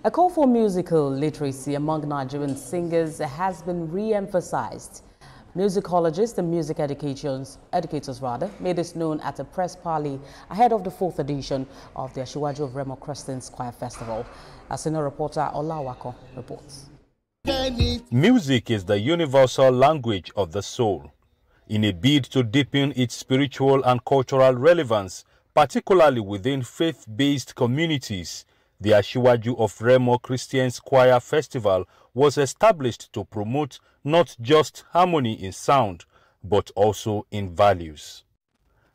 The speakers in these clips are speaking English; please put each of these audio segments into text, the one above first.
A call for musical literacy among Nigerian singers has been re-emphasized. Musicologists and music educators made this known at a press parley ahead of the 4th edition of the Asiwaju of Remo Christians Choir Festival. Our senior reporter Olawako reports. Music is the universal language of the soul. In a bid to deepen its spiritual and cultural relevance, particularly within faith-based communities, the Asiwaju of Remo Christians Choir Festival was established to promote not just harmony in sound, but also in values.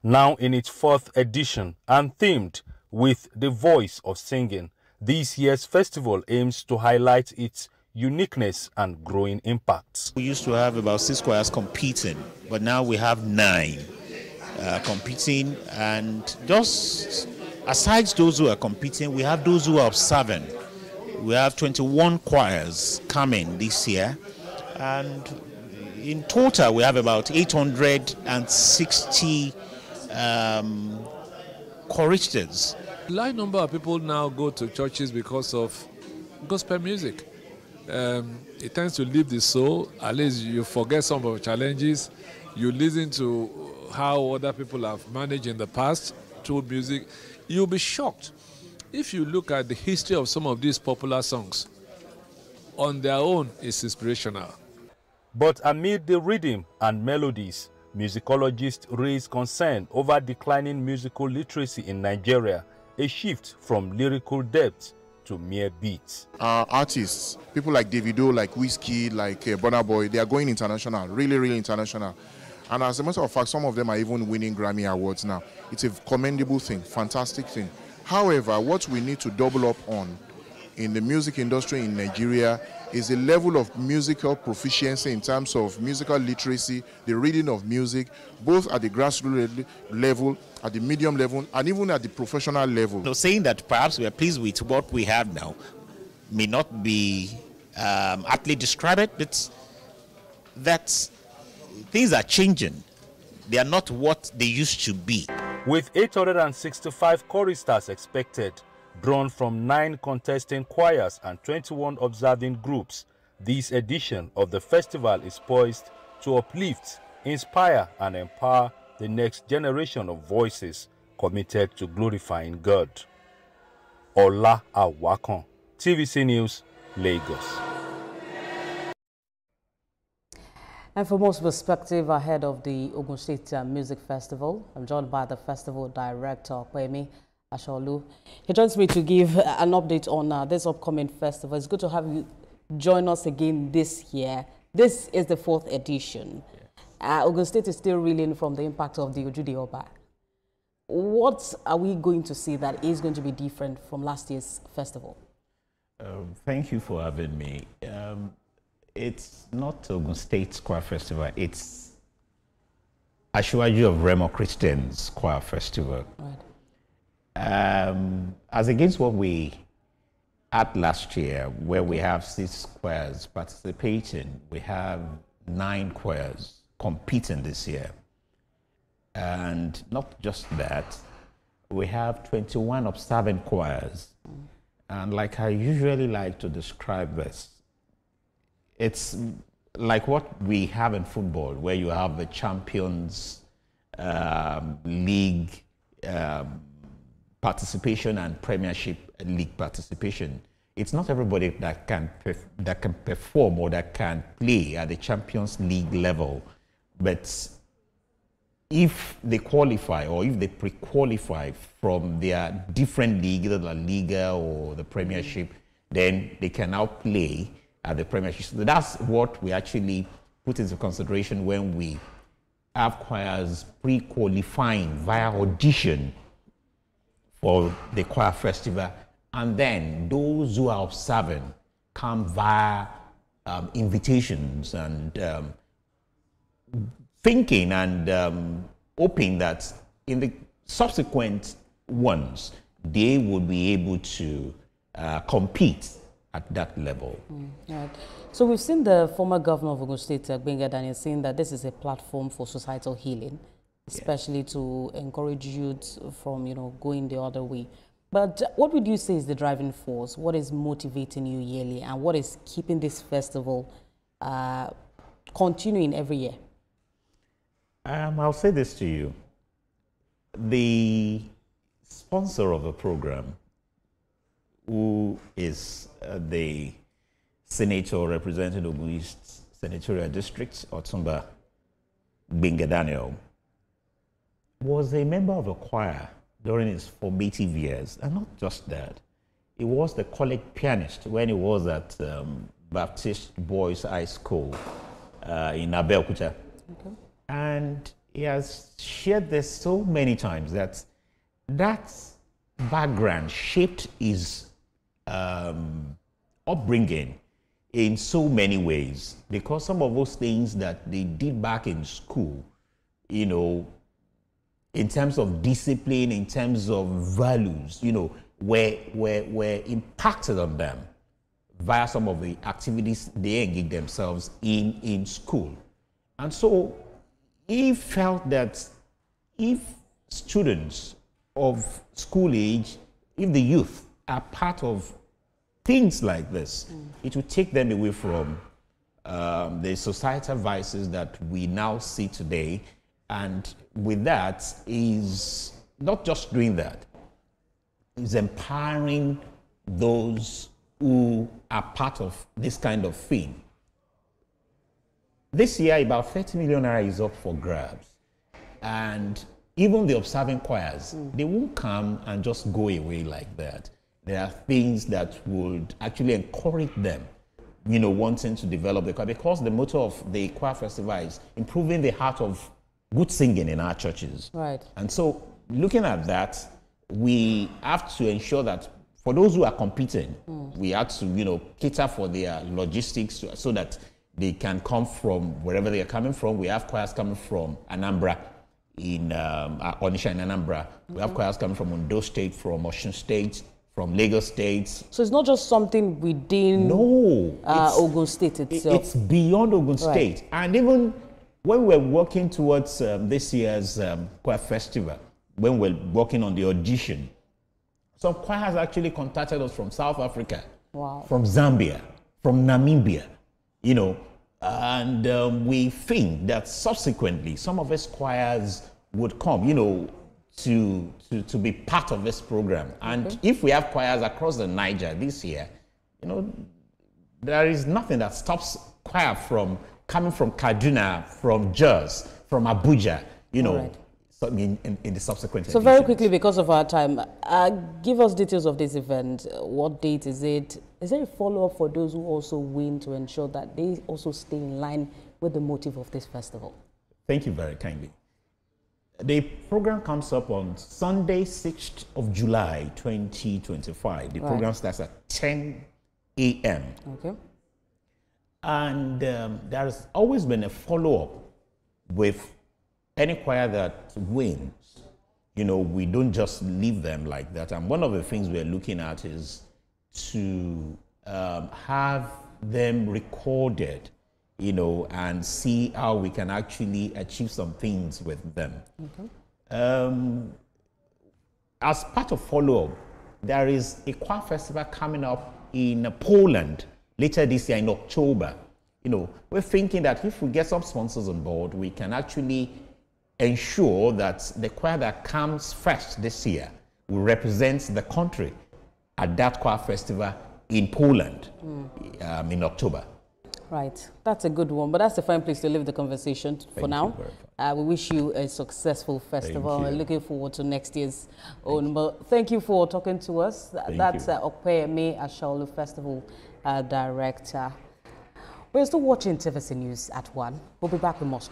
Now in its 4th edition and themed with the voice of singing, this year's festival aims to highlight its uniqueness and growing impacts. We used to have about 6 choirs competing, but now we have 9 competing, and just aside those who are competing, we have those who are observing. We have 21 choirs coming this year, and in total we have about 860 choristers. A large number of people now go to churches because of gospel music. It tends to lift the soul. At least you forget some of the challenges. You listen to how other people have managed in the past through music. You'll be shocked if you look at the history of some of these popular songs. On their own, it's inspirational. But amid the rhythm and melodies, musicologists raise concern over declining musical literacy in Nigeria, a shift from lyrical depth to mere beats. Artists, people like Davido, like Whiskey, like Burna Boy, they are going international, really international. And as a matter of fact, some of them are even winning Grammy Awards now. It's a commendable thing, fantastic thing. However, what we need to double up on in the music industry in Nigeria is the level of musical proficiency in terms of musical literacy, the reading of music, both at the grassroots level, at the medium level, and even at the professional level. So saying that perhaps we are pleased with what we have now may not be aptly described, but that things are changing. They are not what they used to be. With 865 choristers expected, drawn from 9 contesting choirs and 21 observing groups, this edition of the festival is poised to uplift, inspire, and empower the next generation of voices committed to glorifying God. Ola Awakon, TVC News, Lagos. And for most perspective ahead of the Ogun State Music Festival, I'm joined by the festival director, Opeyemi Asaolu. He joins me to give an update on this upcoming festival. It's good to have you join us again this year. This is the 4th edition. Ogun State is still reeling from the impact of the Ojude Oba. What are we going to see that is going to be different from last year's festival? Thank you for having me. It's not Ogun State Choir Festival, it's Asiwaju of Remo Christians Choir Festival. Right. As against what we had last year, where we have 6 choirs participating, we have 9 choirs competing this year. And not just that, we have 21 observing choirs. And like I usually like to describe this, it's like what we have in football, where you have the Champions League participation and Premiership League participation. It's not everybody that can perform or that can play at the Champions League level, but if they qualify or if they pre-qualify from their different league, either the Liga or the Premiership, then they can now play at the Premiership. So that's what we actually put into consideration when we have choirs pre-qualifying via audition for the choir festival, and then those who are observing come via invitations and thinking and hoping that in the subsequent ones they will be able to compete at that level. Right. So we've seen the former governor of Ogun State, Benga Daniel, saying that this is a platform for societal healing, especially to encourage youth from, going the other way. But what would you say is the driving force? What is motivating you yearly, and what is keeping this festival continuing every year? I'll say this to you. The sponsor of the program, who is the senator representing Ogun East Senatorial District, Otumba Benga Daniel, was a member of the choir during his formative years. And not just that, he was the college pianist when he was at Baptist Boys High School in Abeokuta. Okay. And he has shared this so many times that background shaped his upbringing in so many ways, because some of those things that they did back in school, you know, in terms of discipline, in terms of values, you know, were impacted on them via some of the activities they engaged themselves in school. And so he felt that if students of school age, if the youth are part of things like this, it will take them away from the societal vices that we now see today. And with that, is not just doing that, is empowering those who are part of this kind of thing. This year, about 30 million naira is up for grabs. And even the observing choirs, they won't come and just go away like that. There are things that would actually encourage them, you know, wanting to develop the choir, because the motto of the choir festival is improving the heart of good singing in our churches. Right. And so looking at that, we have to ensure that for those who are competing, we have to, you know, cater for their logistics so that they can come from wherever they are coming from. We have choirs coming from Anambra, in Onisha in Anambra. We have choirs coming from Ondo State, from Osun State, from Lagos State. So it's not just something within Ogun State itself. It's beyond Ogun State. And even when we're working towards this year's choir festival, when we're working on the audition, some choirs actually contacted us from South Africa, from Zambia, from Namibia, you know, and we think that subsequently some of these choirs would come, you know, to be part of this program. And if we have choirs across the Niger this year, you know, there is nothing that stops choir from coming from Kaduna, from Jos, from Abuja, you know, so, I mean, in the subsequent editions. Very quickly, because of our time, give us details of this event. What date is it? Is there a follow-up for those who also win to ensure that they also stay in line with the motive of this festival? Thank you very kindly. The program comes up on Sunday, 6th of July, 2025. The program starts at 10 a.m. Okay. And there has always been a follow-up with any choir that wins. You know, we don't just leave them like that. And one of the things we're looking at is to have them recorded, you know, and see how we can actually achieve some things with them. As part of follow-up, there is a choir festival coming up in Poland later this year in October. You know, we're thinking that if we get some sponsors on board, we can actually ensure that the choir that comes first this year will represent the country at that choir festival in Poland in October. Right, that's a good one, but that's a fine place to leave the conversation for now. We wish you a successful festival and looking forward to next year's own. But thank you for talking to us. That's Opeyemi Asaolu Festival Director. We're still watching TVC News at 1. We'll be back with more.